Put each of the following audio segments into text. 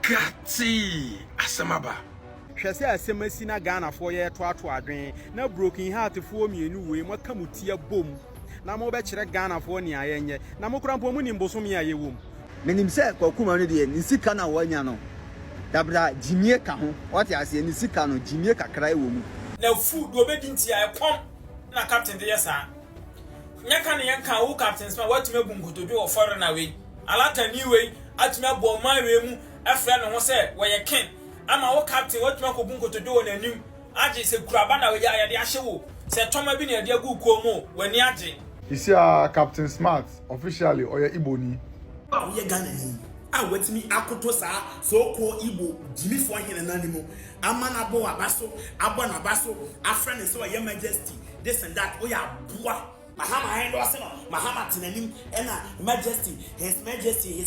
Kati asemaba. Hwese asemasi na Ghana for ye to adwen na broken heart for mienu we makamutia bom na mo be kire Ghana for ni ayenye na mo krampo mu ni mbosom ya yewom menim se Kwaku Manu de ni sika na wanya no dabra jimie ka ho what ya se ni sika no jimie kakra e wo mu na food obedi ntia e pom na captain de yesa nyaka ne yanka wo captains ma watuma bu nkotodo oforo na we alaka ni we atuma bo man we mu afra no ho se wo ye ken ama wo captain watuma ko bu nkotodo wo nanim age se kuraba na we ya de ahye wo se toma bi na de agu ko mu wani age isi Captain Smart officially oye Igbo ni ye Ghana ni wetimi akoto saa so ko Igbo jimi fo hene nanimu amana bo abaso abona baso afra ne so ye majesty this and that oya boa Mahama hand was no Mahama tinanim ena majesty his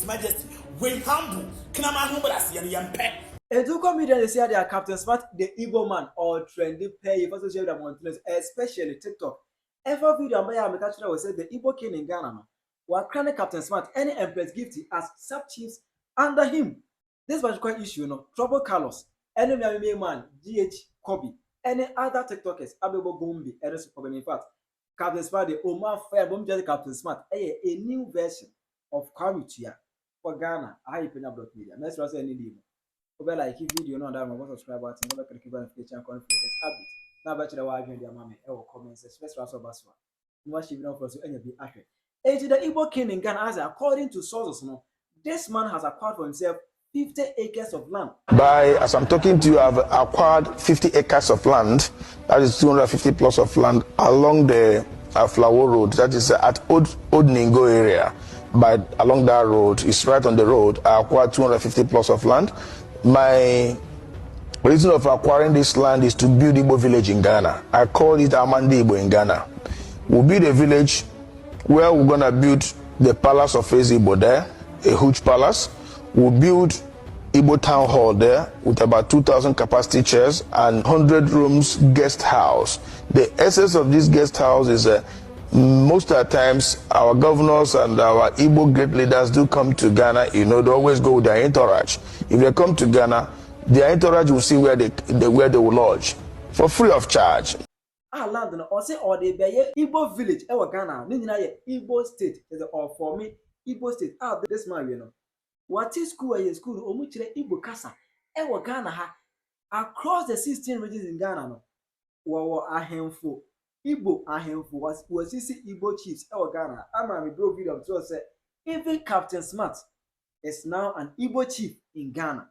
majesty we humble kana ma humble as ye yempe Edu comedian they say they are Captain Smart the Igbo man or trendy pay for social media mountains especially TikTok. Every video I am catching was said the Igbo king in Ghana was crowned Captain Smart any empress gifty as sub chiefs under him. This was quite issue no Trouble Carlos any man GH Kobe any other TikTokers Abebo Gombi and in fact Captain Smart the Omar Fair Bomja Captain Smart a new version of Kwaku for Ghana. I Penyah block media. Next was any deal. Over like video no that my subscribe button never click notification conflict update. Now back to the wide media mama e comments first was of baswa. No she be not for so any be accurate. The Igbo king in Ghana as according to sources no this man has acquired for himself 50 acres of land. As I'm talking to you, I've acquired 50 acres of land. That is 250 plus of land along the Flower Road. That is at Old Ningo area. But along that road, it's right on the road. I acquired 250 plus of land. My reason of acquiring this land is to build Igbo village in Ghana. I call it Amandi Igbo in Ghana. We'll build a village where we're gonna build the palace of Igbo there, a huge palace. We'll build Igbo town hall there with about 2,000 capacity chairs and 100 rooms guest house. The essence of this guest house is most of the times our governors and our Igbo great leaders do come to Ghana, they always go with their entourage. If they come to Ghana, their entourage will see where they will lodge for free of charge. Land no or say or they be Igbo village e Ghana ni nyina ye Igbo state is or for me Igbo state this man what is school school omu kire Igbo kasa e Ghana ha across the 16 regions in Ghana no wo ahemfo Igbo ahemfo was Igbo chiefs e Ghana ama me bro video to say even Captain Smart is now an Igbo chief in Ghana.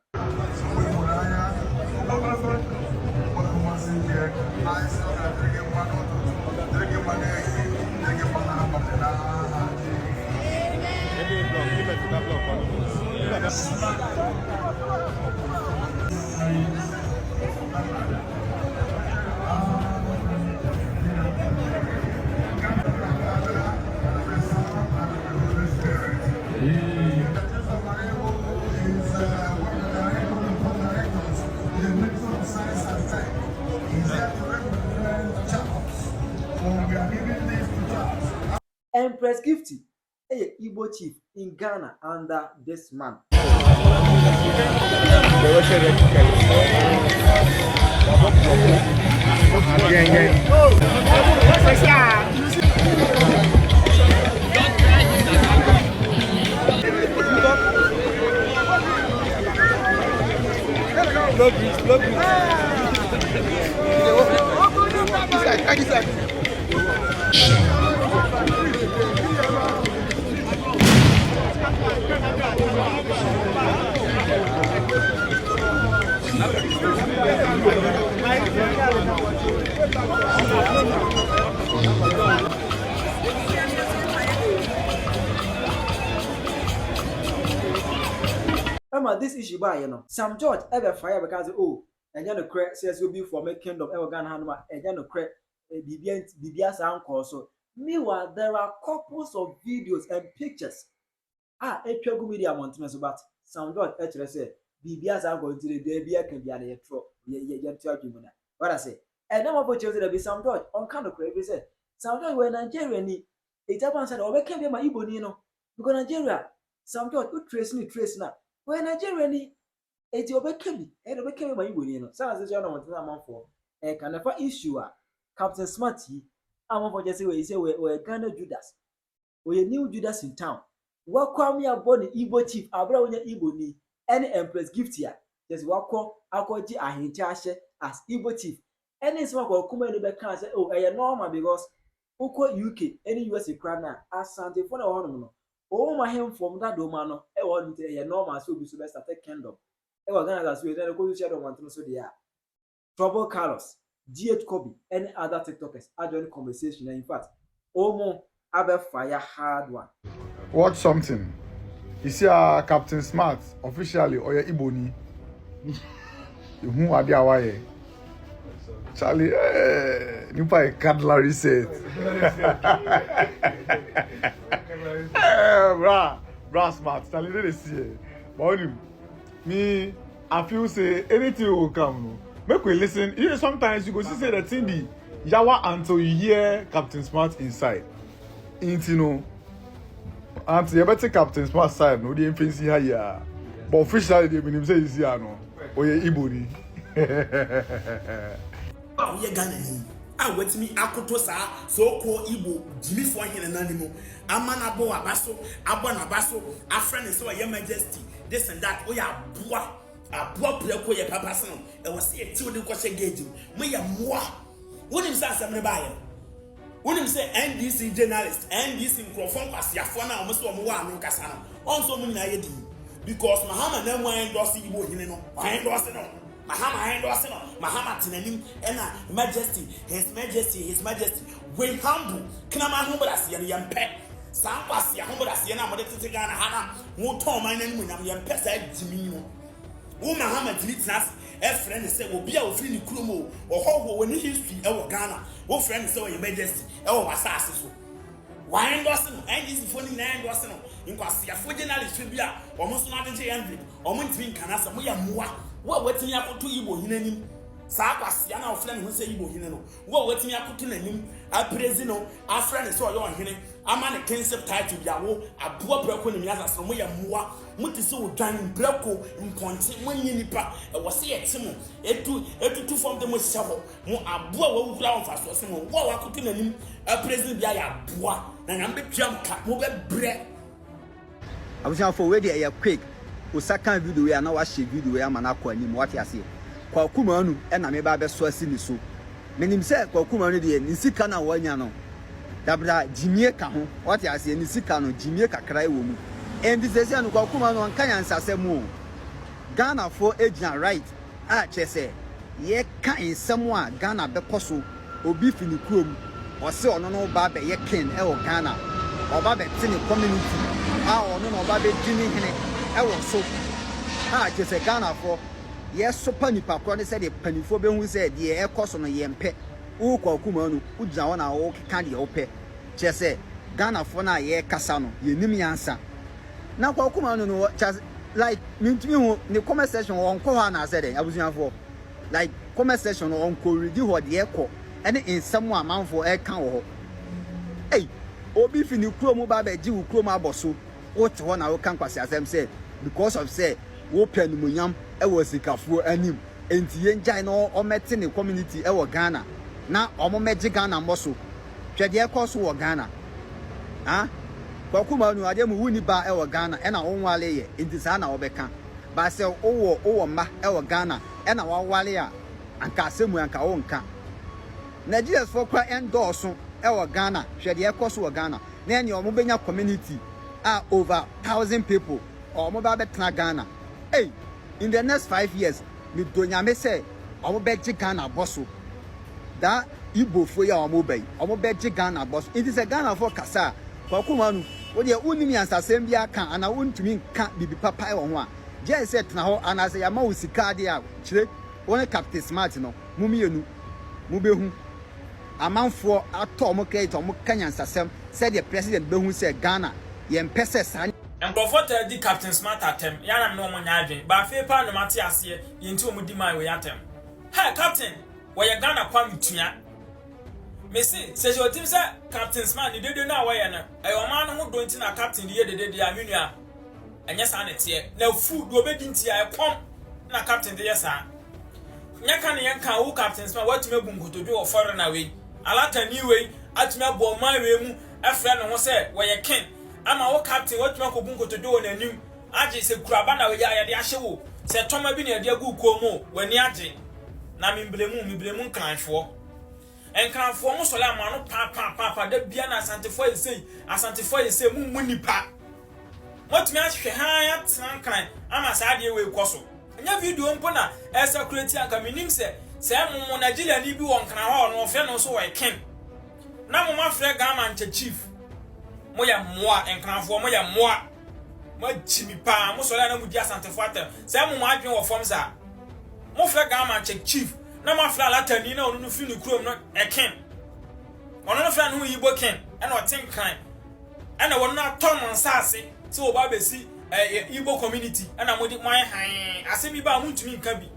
Empress Gifty, a Igbo chief in Ghana under this man. This issue by Sam George ever fire because and then the credit says will be for my kingdom ever gonna handle and then the credit BBS uncle. So meanwhile there are couples of videos and pictures. A Kwaku media mountains but Sam George actually said BBS uncle to the day can be an intro. What I say, and now about you be Sam George on kind of credit said Sam George when Nigeria need a Japan said, oh, we can't be my Igbo because Nigeria Sam George could trace now. When Nigeria eti obekemi ma Igbo ni no say say no want na manfo can never issue a Captain Smart yi amanfo just say we Ghana Judas we new Judas in town welcome ya born Igbo chief abra wonya Igbo ni any empress gift ya just wakọ akọji ahincha ahye as Igbo chief any small Kwaku Manu be kan say oh normal because uko UK any US kra na asante for na ho no o ma hem from that do ma no e wo nte normal so bi so be start kingdom e wa Ghana as we dey go share do want so dey Trouble Carlos GH Kobe any other TikTokers are joining conversation in fact omo abe fire hard one. Watch something. You see Captain Smart officially or your Igbo ni. Who are the awaye? Charlie, nipa a cutlery set. Bra Smart. Charlie, they see. But me, I feel say anything will come. Make we listen. You know, sometimes you go see say the thing be yawa until you hear Captain Smart inside. You know. Until you better Captain Smart side, no, the fancy here. But officially, they been say is here no. Or your Igbo ni. We are Ghana ni. I wait me akoto sa so called Igbo Jimmy for him and animal. Amana bo abaso, abana baso, a friend is so your majesty. This and that. Oh yeah, bois. A bois pleko ya papa son. It was a two de question gauge. Me ya moi. What him say something by him? When him say NDC journalist, NDC microphone pass ya phone na almost one no kasa no. Also me na yedi. Because Mahama na mo endorse Igbo hine no. Endorse no. Mahama endorse no. Mahama tinanim ena majesty, his majesty. We humble. Kina ma humble as ya yempe. Sam pass ya humble as ya na mo de tete Ghana hana. Mo ton man na mu na yempe sa jimi no. Wo Mahama tini tinas friend say obi a ofiri ni kuromo ohoho woni history e wo Ghana wo friend say your majesty e wo wasase so why endorse no NDC phone na endorse no inkwase ya for journalist bi a omo so na de envy omo ntimi kana sa mo ya moa wo watimi akoto Igbo hinanim sa kwase ya na ofiri ni say Igbo hine no wo watimi akoto nanim a praise no a friend say oyo hine ama ne concept title bi a wo aboa brako ni miasa so mo ya moa muti so dwan brako mponte monyi nipa e wo se yete mo etutu from the mo sabo mo aboa wo wura on faso so mo wo wakoto nanim a president bia ya aboa na nyambe piam ka mo be bre abusia for we dey ya quick o second video ya na wa share video ya mana kwa ni mo wati ase Kwaku Manu e na me ba be so asi ni so menim se Kwaku Manu dey ni sika na wanya no dabra jimie ka ho wati ase ni sika no jimie kakra e wo mu and this is an Kwaku Manu an kan ansasemu Ghana for agent right a chese ye kan nsemu a Ghana be koso obi fini kurom o se ono no ba be ye ken e wo Ghana o ba be tini community a ono no ba be dini hene e wo so a chese Ghana for ye so panipa kro ne se de panifo be hu se de e koso no ye mpe wo Kwaku Manu ugina wona wo keka de wo pe chese Ghana for na ye kasa no ye nim yansa na Kwaku Manu no like mintimi ho ne comment section on ko ha na said abusuafo like comment section on ko ready ho de ekọ ene nsam a manfo e kan wo hey obi fini kuro ba ba ji wo kuro ma boso wo te ho na wo kan kwase asem say because of say wo penumunyam e wo sikafo anim enti ye njai no o meti ne community e wo Ghana na o mo meji Ghana mboso hwe de ekọ so wo Ghana ha Kwaku Manu ade mu wuni ba e wo Ghana e na wonwale ye enti sa na wo beka ba se wo ma e wo Ghana e na wawale a anka asemu anka wonka Nigerians for kwa endorse e wo Ghana hwe de ekoso wo Ghana na ene o mo benya community over 1,000 people o mo ba betena Ghana hey in the next 5 years mi donyame say o mo beji Ghana boso da Igbo fo ya o mo beji Ghana boso it is a Ghana for kasa Kwaku Manu wo de unimi ansasem bia kan ana untumi nka bibi papa e wo ho a je se tena ho ana se ya ma wo sika de a kire won Captain Smart no mumienu mubehu amanfo ato mo credit mo kanya ansasem se the president behu se Ghana ye mpese san Nkofota di Captain Smart atem ya na me no mo nya adwen ba fe pa no mate ase yenti o mudi mai we atem ha captain wo ye Ghana kwa mtua Messi, says your team, sir, Captain Smart, you didn't know why, and a man who don't know Captain the other day, Amunia. And yes, and it's here. No food, no bedding tea, I come. na captain de yesa nyaka ne yanka wo captains ma watumi abu nkotodo wo foreign away alata ni we atumi abo man we mu afra ne ho se wo ye ken ama wo captain watumi akobu nkotodo wo nanim age se kuraba na we ya de ahye wo se toma bi na de agu komo wani age na miblemu nkranfo enkranfo mo sole amano pa da bia na asantefo yesei mu nipa motumi ahwe han ya trankan ama saade we koso nya video mpo na security anka minim se mo Nigeria ni bi won kran ho no fe no so we ken na mo mafre government chief mo ya moa enkranfo mo ya moa mo chimi pa mo sole na mu di asantefo atem se mo adwen wo form za mo fre government chief na mo fre alatani na onu no fi ni krom no eken ono no fre no Igbo ken na o tin kan na won na ton nsase so oba besi Igbo community na modi man han asemi ba muntumi nka bi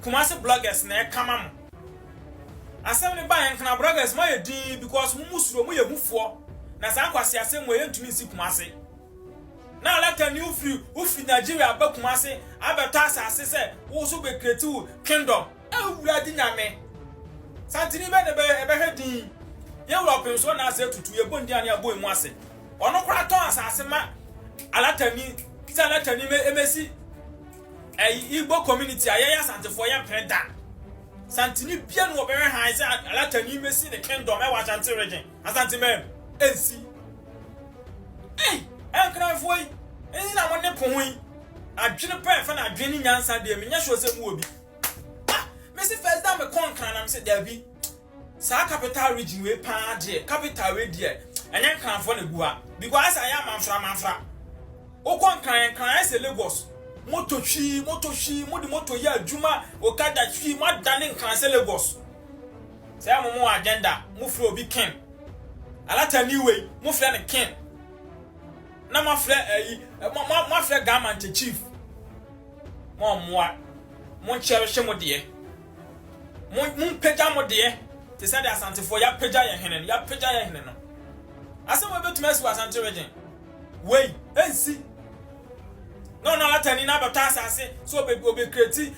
Kumasi bloggers na kama mo asemi ba yan kana bloggers ma yedi because mu musuro mu yehufuo na sa kwase asem wo yentumi si Kumasi na alata ni ufi Nigeria ba Kumasi abeta asase se wo so be create kingdom awura di nyame santini be ne be hedi ye wo pem so na ase tutu ye bondi ani abo emu ase ono kura ton asase ma alatani me emesi Igbo community ayaya santefo ya preda santini bia no obere han se alatani mesi the kingdom e wa chanti region asanti me ensi enkrafo yi eni na wonne pohun adwene pa fa na adwene nyansa de me nya hwose mu obi mesi first time konkran na me se dabi sa capital region we pa de capital we de enya nkrafo na gua because I am manfra okonkran kran ese Lagos moto modi moto ya adwuma okada hwi madane nkran se Lagos say mo agenda mo fre obi ken alata ni we mo fre ne ken na mo fre mo fre government chief mo cherish mo de mo pega mo de te say the asante for ya pega ye hene no asem we betumi asi asante region we ensi no latani na bata asase so obe create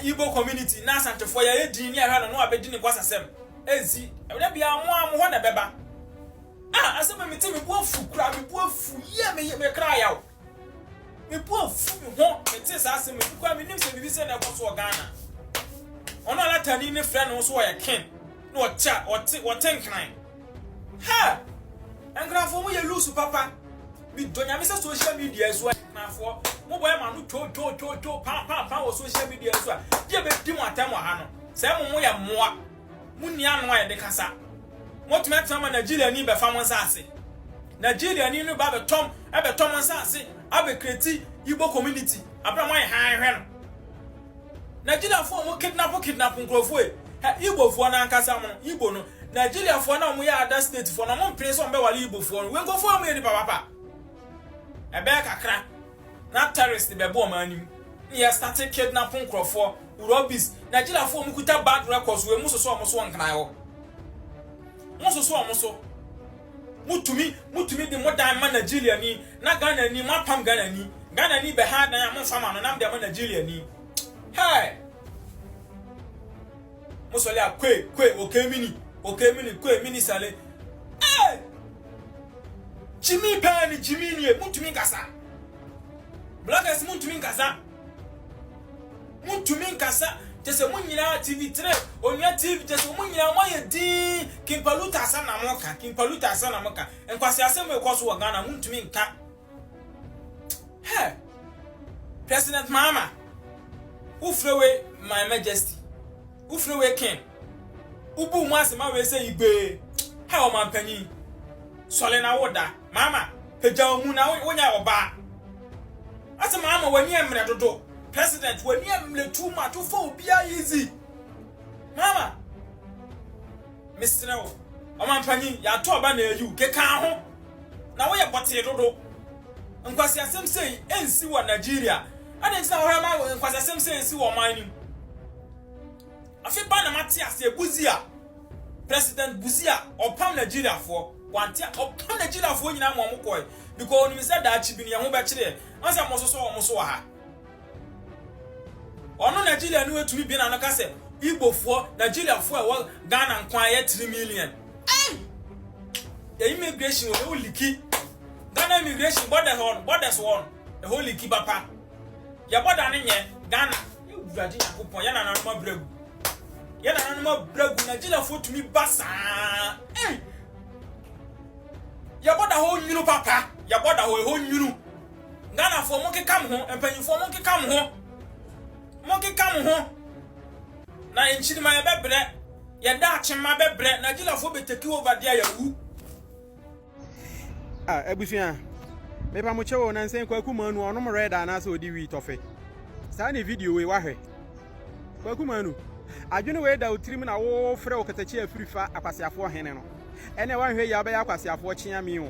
Igbo community na asante for ya edin ni ahwa no abedi ni kwasasem ensi e bia mo ho na beba asem me timi bu afu kura me bu afu ye me kra ya o me bu afu me ho me te sa asem me kwa me nim se bibi se na kwaso Ghana ono latani ne frɛ no so ya ken no o tenkran ha engrafo mo ye lose papa mi donya me social media so nafo mo boy ma no to pa wo social media so dia be di mo atam ha no se mo ya moa munia no ya de kasa mo tuma tama Nigeria ni be fa mo nsase Nigeria ni no ba be tom nsase abe create Igbo community abra mo han hwe no Nigeria fo mo kidnap nkrofo Igbo fo na nkasa mo Igbo no Nigeria fo na mo ya other state fo na mo mpre so mbe wale Igbo fo no we go fo mo edi papa ebe kakra na terrorist be bo manim ya start kidnapping nkrofo urobis Nigeria fo mo kuta bad records we muso so nkran ho muso mutumi de modern man Nigeria ni na Ghana ni mapam Ghana ni be hard na ya mo fama no na de man Nigeria ni hey musole akwe okemini kwe mini sale Jimmy ni mutumi kasa bloggers mutumi kasa tese munyina TV3 onya TV tese munyina moye din kimpaluta sana moka enkwasi asem ekoso wo Ghana mutumi nka President Mahama ufrewe my majesty ufrewe king ubu mwasema we say igbe ha o mampani sole na woda mama peja omu na wonya oba ase mama wani emre dodo president wani emre too much to for bia easy mama Mr. o mampani ya to oba na eyu keka ho na wo ye bote dodo nkwasi asem say ensi wa Nigeria ana nsa ho ma nkwasi asem say ensi wa man ni afi ba na mate ase Buzia President Buzia opam Nigeria for wantia opam Nigeria for nyina mo mokoi because oni said that chi bi ne ho be kire ansa mo so ha Nigeria no to be na ka say Igbo for Nigeria for Ghana nkwan 3 million. The immigration will leaky. Ghana immigration borders one. The whole leaky papa. Ya border nye Ghana. You Virginia kupon ya na no bregu. Ya na no bregu Nigeria for to me basa. Ya border whole nyunu papa. Ya border whole nyunu. Ghana for monkey come home and penny for monkey come home. Monkey come home. Na enchiri ma ya bebre. Ya da chema bebre. Nigeria for be take over there ya wu. Ebusia me pa mo chewo na nsen Kwaku Manu ono mo red ana so di wi tofe sa na video we wahwe Kwaku Manu adwene we da otirim na wo frɛ o katachi afirifa akwasiafo hene no ene wahwe ya ba ya akwasiafo kyea mi o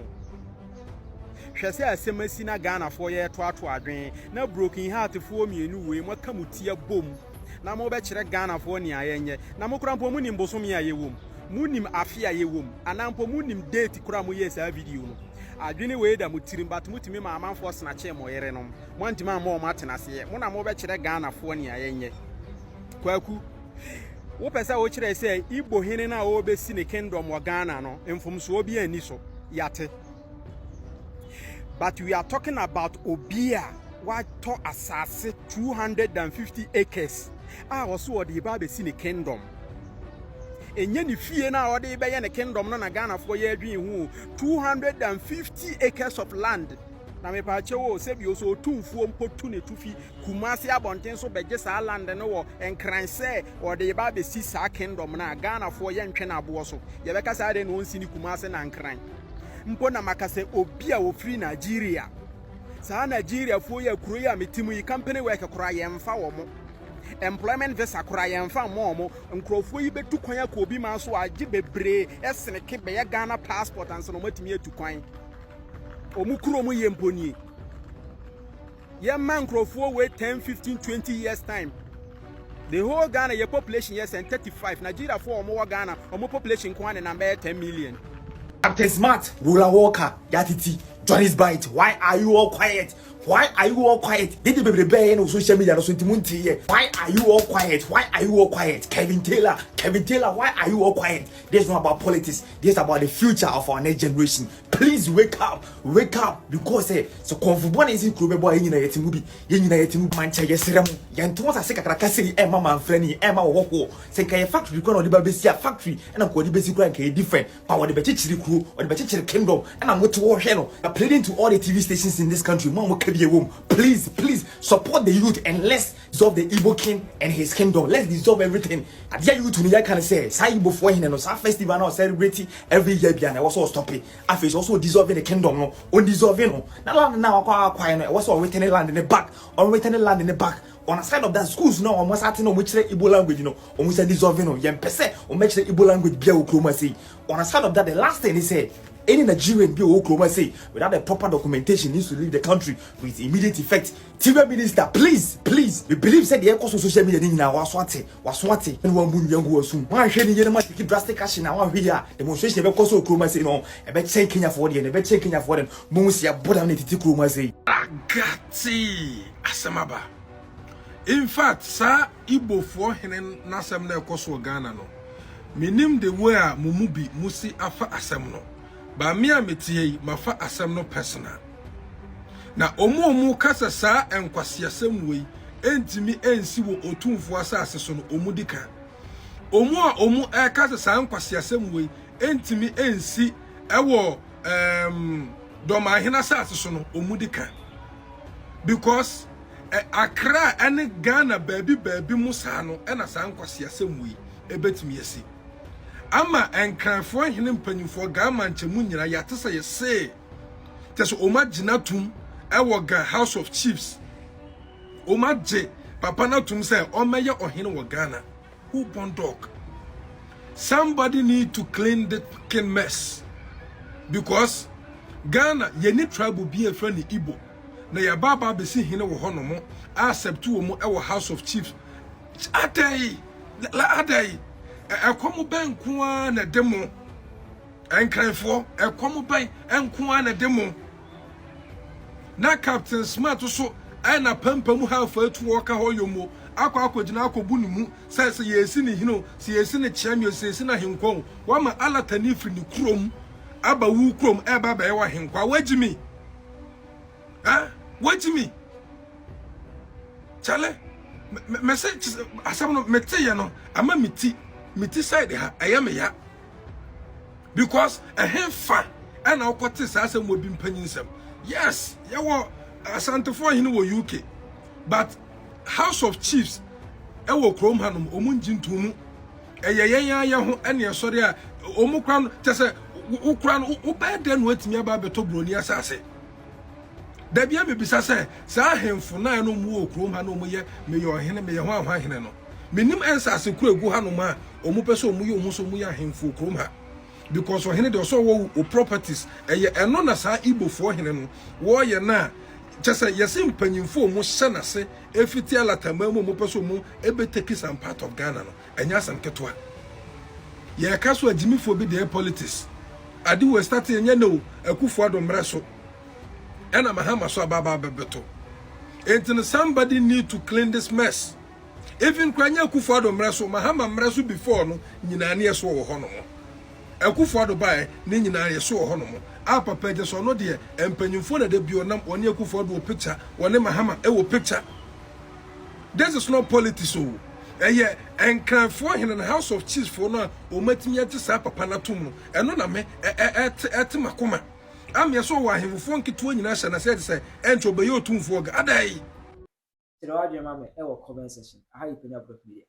hwese asemasi na Ghana fo ye to adwen na broken heart fo mienu we mo kamutia bom na mo be kyerɛ Ghana fo ni ayenye na mo krampo mu nim bosom ya yewom munim afia yewom anampo munim date kura mo ye sa video no adwene we da mutirim bat mutimi ma amanfo sna che mo yere no mo antima ma o matenase mo na mo be kyerɛ Ghana fo ni ayenye Kwaku wo pesa wo kyerɛ sɛ Igbo hene na wo be si ne kingdom wa Ghana no mfomso obi ani so yate but we are talking about Obia what to asase 250 acres also wo de ba be si ne kingdom enye ni fie na ode be ye ne kingdom no na Ghana fo ye adwen hu 250 acres of land na me pa chewo se bi so tumfuo mpotu ne tufi Kumasi abonten so beje sa land no wo enkran se ode ba be si sa kingdom na Ghana fo ye ntwe na abo so ye be ka sa de no onsi ni Kumasi na nkran mpo na makase obi a wo free Nigeria sa Nigeria fo ye kuro ya metimu yi company work kura ye mfa wo mo employment visa kura ye mfa mo nkrofo yi betu kwan akọ obi ma so age bebre esene ke be ye Ghana passport anso no matimi etu kwan omukuro mu ye mponi ye man nkrofo we 10 15 20 years time the whole Ghana your population yes and 35 Nigeria for omo Ghana omo population kwan na number 10 million. Captain Smart, Ruler Walker, Yatiti, Johnny's Bite. Why are you all quiet? Why are you all quiet? Did you be rebellion on social media? Why are you all quiet? Why are you all quiet? Kevin Taylor, why are you all quiet? This is not about politics. This is about the future of our next generation. Please wake up, because so comfortable is in Kube boy in a movie. In a mancha yesterday. Yantos are sick at Cassidy, Emma Manfreni, Emma Woko. Say, a factory, you call the Babesia factory, and I'm going to basically different. Power the Betichi crew or the Betichi kingdom, and I'm going to war channel. Appealing to all the TV stations in this country. Mom, please support the youth and let's dissolve the Igbo king and his kingdom. Let's dissolve everything. At the youth to can say say Igbo for him and our festival now celebrating every year and I also stop it. I face also dissolving the kingdom no on dissolving no. Now I was all waiting land in the back or waiting land in the back. On the side of that schools now almost acting on which Igbo language you know almost dissolving no yem pese or make the Igbo language be a say. On the side of that the last thing he said any Nigerian be Oklahoma say without the proper documentation needs to leave the country with immediate effect. TV minister, please, we believe said the cost of social media now was swati, and one moon young was soon. Why should you not take drastic action now? We are demonstration of course Oklahoma say no, a bet say Kenya for the and a bet say Kenya for them. Monsia Bodam Oklahoma say. Agati Asamaba. In fact, sir, Igbo for him Nasam na koso Ghana no. Minim the way Mumubi Musi Afa Asamno. Ba me ametie mafa asem no personal na omu kasa saa enkwase asem wei entimi ensi wo otumfo asase so no omu dika omu kasa saa enkwase asem wei entimi ensi ewo do ma hina asase so no omu dika because Accra and Ghana baby musa no na saa enkwase asem wei ebetimi yesi ama enkranfo hene mpanyimfo Ghana nchemu nyina yatesa yese teso omagina tum ewo ga House of Chiefs omaje papa na tum say omeye ohene wo Ghana who born dog. Somebody need to clean the fucking mess because Ghana yeni tribal be a friend Igbo na ya baba be si hene wo hono mo accept wo mo ewo House of Chiefs adai ekomu ben kwa na demo enkranfo ekomu ben enko na demo na Captain Smart so na pampa mu ha fa tu wo ka ho yomo akogina akobu ni mu se yesi ni hino se yesi ni chiamio se yesi na henkon wa ma alatani firi ni krom aba wu krom eba ba e wa henkwa wajimi wajimi chale message asam no mete ye no ama miti side ha ayame ya because a hefa and our courts asem will be panyisem. Yes, you were Santa for him were UK, but House of Chiefs, ewo Chrome Hanum, Omunjin Tumu, a ya and your sorry, Omukran, Tessa, Ukran, Ubad then wait me about Beto Bronia Sasse. Debia me bisase, sa him for 9 no more Chrome Hanum, may your hen may your one. Minim answer as a crew go Hanuma, Omupeso Muyo Musomuya him for Chrome. Because for him there so wo properties and no na sa Igbo for him no wo ye na just say yes mpanyimfo mo hye se efiti alatama mo peso mo take some part of Ghana no enya sam ketwa ye ka so agimifo bi dey politics ade we start enya no akufo adomre so ena Mahama so ababa bebeto until somebody need to clean this mess. Even kwanya akufo adomre so Mahama mre so before no nyina ne so wo ho no Akufo do bae ne nyina yeso ho no mo papa je so no de empanyimfo na de bio nam oni Akufo do picture woni Mahama wo picture. This is not politics o eye enkranfo hin na House of Chiefs for no o matimi ati sa papa na tum no eno na me ete makoma am yeso wa ahemfo nkito nyina hye na say ento be yo tumfo ga adai Tiro adwe mama e wo comment section aha Penyah Media.